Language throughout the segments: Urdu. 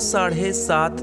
7.5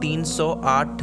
308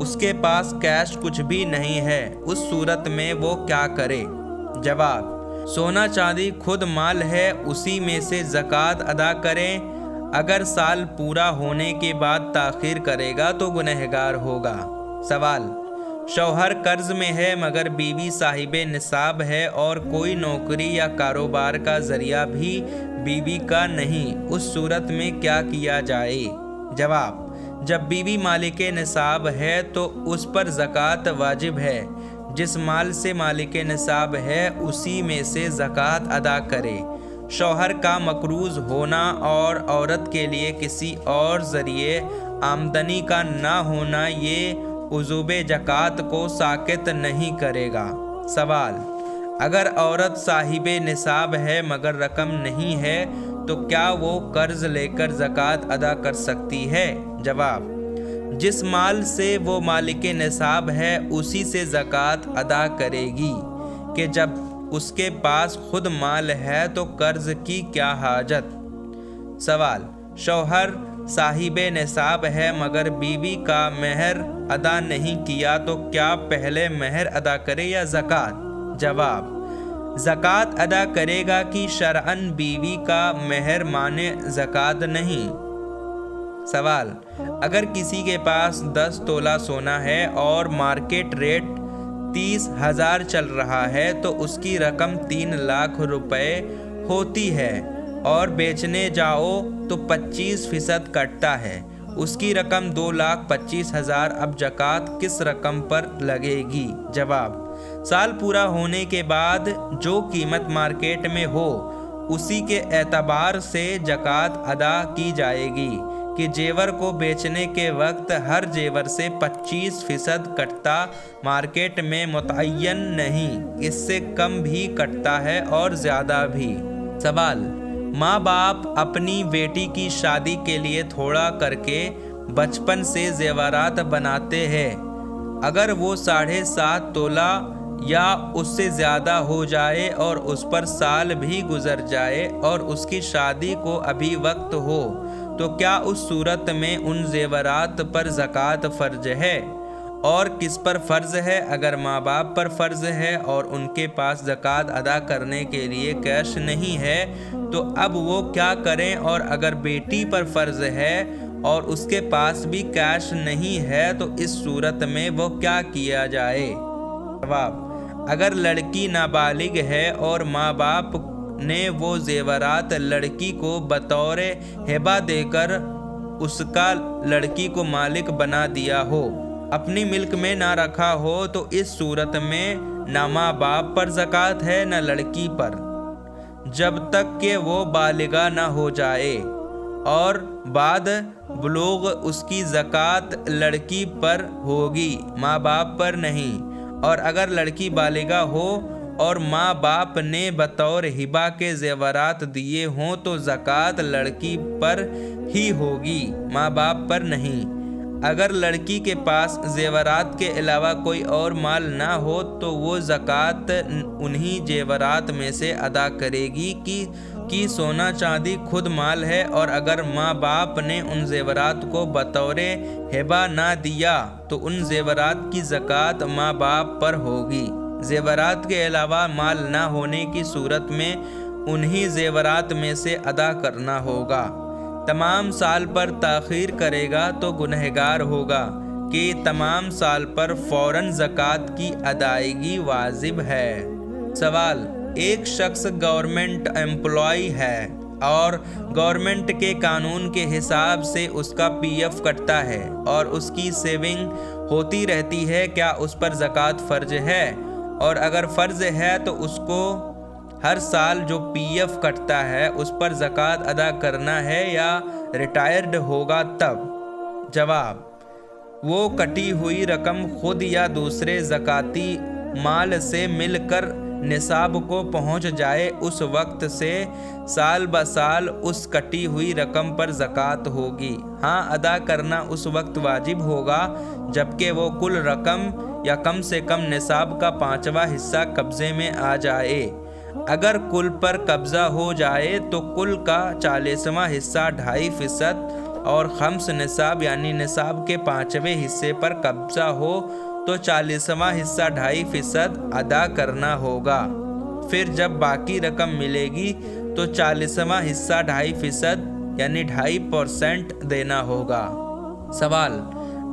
اس کے پاس کیش کچھ بھی نہیں ہے، اس صورت میں وہ کیا کرے؟ جواب: سونا چاندی خود مال ہے، اسی میں سے زکوٰۃ ادا کریں۔ اگر سال پورا ہونے کے بعد تاخیر کرے گا تو گنہگار ہوگا۔ سوال: شوہر قرض میں ہے مگر بیوی صاحب نصاب ہے اور کوئی نوکری یا کاروبار کا ذریعہ بھی بیوی کا نہیں، اس صورت میں کیا کیا جائے؟ جواب: جب بیوی مالک نصاب ہے تو اس پر زکوٰۃ واجب ہے۔ جس مال سے مالک نصاب ہے اسی میں سے زکوٰۃ ادا کرے۔ شوہر کا مقروض ہونا اور عورت کے لیے کسی اور ذریعے آمدنی کا نہ ہونا یہ وجوب زکوٰۃ کو ساقط نہیں کرے گا۔ سوال: اگر عورت صاحب نصاب ہے مگر رقم نہیں ہے تو کیا وہ قرض لے کر زکوٰۃ ادا کر سکتی ہے؟ جواب: جس مال سے وہ مالک نصاب ہے اسی سے زکوٰۃ ادا کرے گی کہ جب اس کے پاس خود مال ہے تو قرض کی کیا حاجت؟ سوال: شوہر صاحب نصاب ہے مگر بیوی کا مہر ادا نہیں کیا تو کیا پہلے مہر ادا کرے یا زکوٰۃ؟ جواب: زکوٰۃ ادا کرے گا کہ شرعاً بیوی کا مہر مانے زکوٰۃ نہیں۔ سوال: اگر کسی کے پاس 10 تولہ سونا ہے اور مارکیٹ ریٹ 30,000 چل رہا ہے تو اس کی رقم 3 لاکھ روپے ہوتی ہے اور بیچنے جاؤ تو 25% کٹتا ہے، اس کی رقم 2,25,000، اب زکوٰۃ کس رقم پر لگے گی؟ جواب: سال پورا ہونے کے بعد جو قیمت مارکیٹ میں ہو اسی کے اعتبار سے زکوٰۃ ادا کی جائے گی کہ زیور کو بیچنے کے وقت ہر زیور سے 25% کٹتا، مارکیٹ میں متعین نہیں، اس سے کم بھی کٹتا ہے اور زیادہ بھی۔ سوال: ماں باپ اپنی بیٹی کی شادی کے لیے تھوڑا کر کے بچپن سے زیورات بناتے ہیں، اگر وہ 7.5 تولہ یا اس سے زیادہ ہو جائے اور اس پر سال بھی گزر جائے اور اس کی شادی کو ابھی وقت ہو تو کیا اس صورت میں ان زیورات پر زکوٰۃ فرض ہے؟ اور کس پر فرض ہے؟ اگر ماں باپ پر فرض ہے اور ان کے پاس زکوٰۃ ادا کرنے کے لیے کیش نہیں ہے تو اب وہ کیا کریں؟ اور اگر بیٹی پر فرض ہے اور اس کے پاس بھی کیش نہیں ہے تو اس صورت میں وہ کیا کیا جائے؟ جواب: اگر لڑکی نابالغ ہے اور ماں باپ نے وہ زیورات لڑکی کو بطور ہبہ دے کر اس کا لڑکی کو مالک بنا دیا ہو، اپنی ملک میں نہ رکھا ہو تو اس صورت میں نہ ماں باپ پر زکوٰۃ ہے نہ لڑکی پر، جب تک کہ وہ بالغہ نہ ہو جائے، اور بعد بلوغ اس کی زکوٰۃ لڑکی پر ہوگی، ماں باپ پر نہیں۔ اور اگر لڑکی بالغہ ہو اور ماں باپ نے بطور ہبہ کے زیورات دیے ہوں تو زکوٰۃ لڑکی پر ہی ہوگی، ماں باپ پر نہیں۔ اگر لڑکی کے پاس زیورات کے علاوہ کوئی اور مال نہ ہو تو وہ زکوٰۃ انہی زیورات میں سے ادا کرے گی کہ سونا چاندی خود مال ہے، اور اگر ماں باپ نے ان زیورات کو بطور ہبہ نہ دیا تو ان زیورات کی زکوٰۃ ماں باپ پر ہوگی۔ زیورات کے علاوہ مال نہ ہونے کی صورت میں انہی زیورات میں سے ادا کرنا ہوگا۔ تمام سال پر تاخیر کرے گا تو گنہگار ہوگا کہ تمام سال پر فوراً زکوٰۃ کی ادائیگی واجب ہے۔ سوال: ایک شخص گورنمنٹ امپلائی ہے اور گورنمنٹ کے قانون کے حساب سے اس کا PF کٹتا ہے اور اس کی سیونگ ہوتی رہتی ہے، کیا اس پر زکوٰۃ فرض ہے؟ اور اگر فرض ہے تو اس کو ہر سال جو PF کٹتا ہے اس پر زکوٰۃ ادا کرنا ہے یا ریٹائرڈ ہوگا تب؟ جواب: وہ کٹی ہوئی رقم خود یا دوسرے زکاتی مال سے مل کر نصاب کو پہنچ جائے اس وقت سے سال بسال اس کٹی ہوئی رقم پر زکوٰۃ ہوگی۔ ہاں، ادا کرنا اس وقت واجب ہوگا جبکہ وہ کل رقم یا کم سے کم نصاب کا 5واں حصہ قبضے میں آ جائے۔ اگر کل پر قبضہ ہو جائے تو کل کا 40واں حصہ 2.5% اور خمس نصاب یعنی نصاب کے 5ویں حصے پر قبضہ ہو تو 40واں حصہ 2.5% ادا کرنا ہوگا۔ پھر جب باقی رقم ملے گی تو 40واں حصہ 2.5% یعنی 2.5% دینا ہوگا۔ سوال: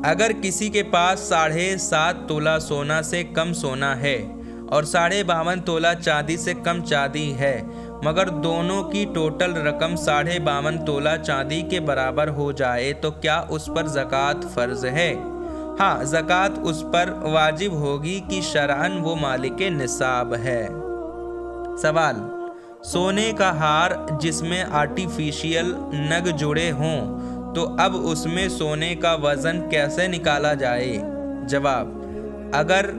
اگر کسی کے پاس 7.5 تولہ سونا سے کم سونا ہے اور 52.5 تولہ چاندی سے کم چاندی ہے مگر دونوں کی ٹوٹل رقم 52.5 تولہ چاندی کے برابر ہو جائے تو کیا اس پر زکوٰۃ فرض ہے؟ ہاں، زکوٰۃ اس پر واجب ہوگی کہ شرعاً وہ مالک نصاب ہے۔ سوال: سونے کا ہار جس میں آرٹیفیشیل نگ جڑے ہوں تو اب اس میں سونے کا وزن کیسے نکالا جائے؟ جواب: اگر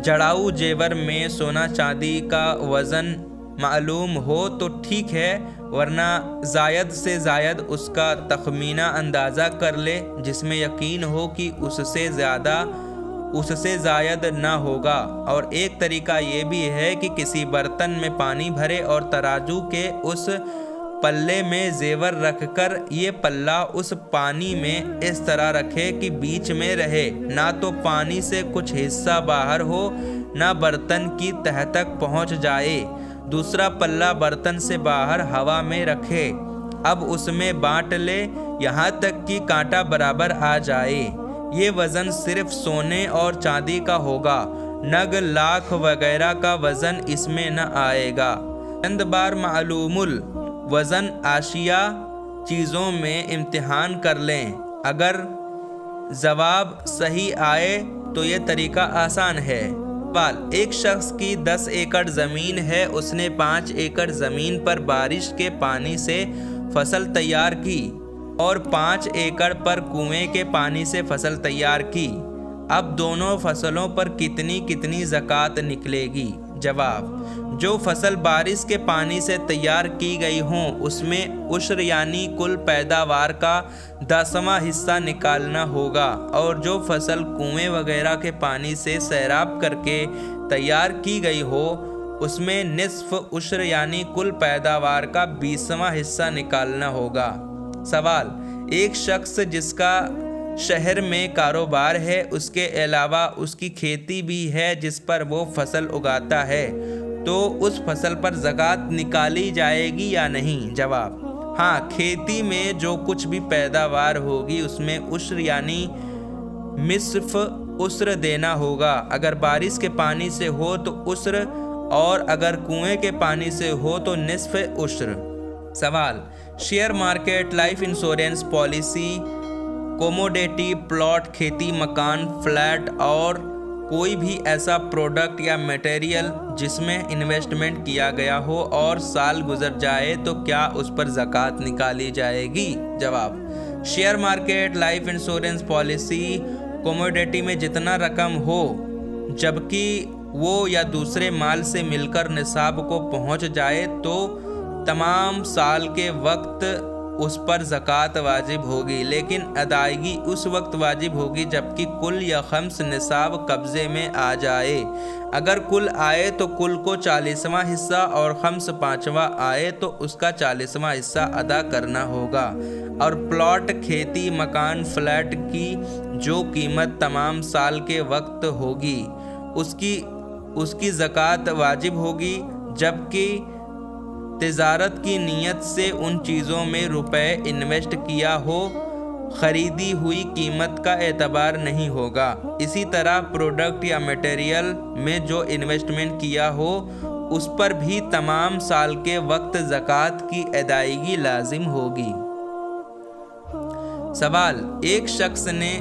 جڑاؤ زیور میں سونا چاندی کا وزن معلوم ہو تو ٹھیک ہے، ورنہ زائد سے زائد اس کا تخمینہ اندازہ کر لے جس میں یقین ہو کہ اس سے زائد نہ ہوگا۔ اور ایک طریقہ یہ بھی ہے کہ کسی برتن میں پانی بھرے اور ترازو کے اس پلے میں زیور رکھ کر یہ پلہ اس پانی میں اس طرح رکھے کہ بیچ میں رہے، نہ تو پانی سے کچھ حصہ باہر ہو نہ برتن کی تہہ تک پہنچ جائے۔ دوسرا پلہ برتن سے باہر ہوا میں رکھے، اب اس میں بانٹ لے یہاں تک کہ کانٹا برابر آ جائے۔ یہ وزن صرف سونے اور چاندی کا ہوگا، نگ، لاکھ وغیرہ کا وزن اس میں نہ آئے گا۔ چند بار معلوم الوزن اشیاء چیزوں میں امتحان کر لیں، اگر جواب صحیح آئے تو یہ طریقہ آسان ہے۔ سوال: ایک شخص کی 10 ایکڑ زمین ہے، اس نے 5 ایکڑ زمین پر بارش کے پانی سے فصل تیار کی اور 5 ایکڑ پر کنویں کے پانی سے فصل تیار کی۔ اب دونوں فصلوں پر کتنی زکوٰۃ نکلے گی؟ جواب: جو فصل بارش کے پانی سے تیار کی گئی ہوں اس میں عشر یعنی کل پیداوار کا 10واں حصہ نکالنا ہوگا، اور جو فصل کنویں وغیرہ کے پانی سے سیراب کر کے تیار کی گئی ہو اس میں نصف عشر یعنی کل پیداوار کا 20واں حصہ نکالنا ہوگا۔ سوال: ایک شخص جس کا شہر میں کاروبار ہے، اس کے علاوہ اس کی کھیتی بھی ہے جس پر وہ فصل اگاتا ہے، تو اس فصل پر زکوٰۃ نکالی جائے گی یا نہیں؟ جواب: ہاں، کھیتی میں جو کچھ بھی پیداوار ہوگی اس میں عشر یعنی نصف عشر دینا ہوگا۔ اگر بارش کے پانی سے ہو تو عشر، اور اگر کنویں کے پانی سے ہو تو نصف عشر۔ سوال: share market, life insurance policy, commodity, plot, کھیتی، مکان، فلیٹ اور کوئی بھی ایسا پروڈکٹ یا میٹیریل جس میں انویسٹمنٹ کیا گیا ہو اور سال گزر جائے تو کیا اس پر زکوٰۃ نکالی جائے گی؟ جواب: share market, life insurance policy, commodity میں جتنا رقم ہو جبکہ وہ یا دوسرے مال سے مل کر نصاب کو پہنچ جائے تو تمام سال کے وقت اس پر زکوٰۃ واجب ہوگی، لیکن ادائیگی اس وقت واجب ہوگی جبکہ کل یا خمس نصاب قبضے میں آ جائے۔ اگر کل آئے تو کل کو 40واں حصہ اور خمس 5واں آئے تو اس کا 40واں حصہ ادا کرنا ہوگا۔ اور پلاٹ، کھیتی، مکان، فلیٹ کی جو قیمت تمام سال کے وقت ہوگی اس کی زکوٰۃ واجب ہوگی، جبکہ تجارت کی نیت سے ان چیزوں میں روپے انویسٹ کیا ہو خریدی ہوئی قیمت کا اعتبار نہیں ہوگا۔ اسی طرح پروڈکٹ یا میٹیریل میں جو انویسٹمنٹ کیا ہو اس پر بھی تمام سال کے وقت زکوٰۃ کی ادائیگی لازم ہوگی۔ سوال: ایک شخص نے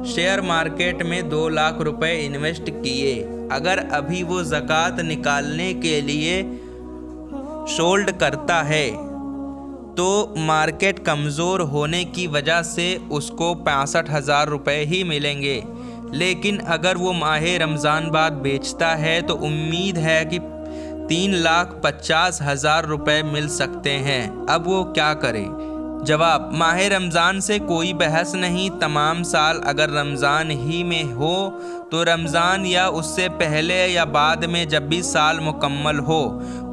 شیئر مارکیٹ میں 2 لاکھ روپے انویسٹ کیے، اگر ابھی وہ زکوٰۃ نکالنے کے لیے شولڈ کرتا ہے تو مارکیٹ کمزور ہونے کی وجہ سے اس کو 65,000 روپے ہی ملیں گے، لیکن اگر وہ ماہ رمضان بعد بیچتا ہے تو امید ہے کہ 3,50,000 روپے مل سکتے ہیں۔ اب وہ کیا کرے؟ جواب: ماہ رمضان سے کوئی بحث نہیں، تمام سال اگر رمضان ہی میں ہو تو رمضان یا اس سے پہلے یا بعد میں جب بھی سال مکمل ہو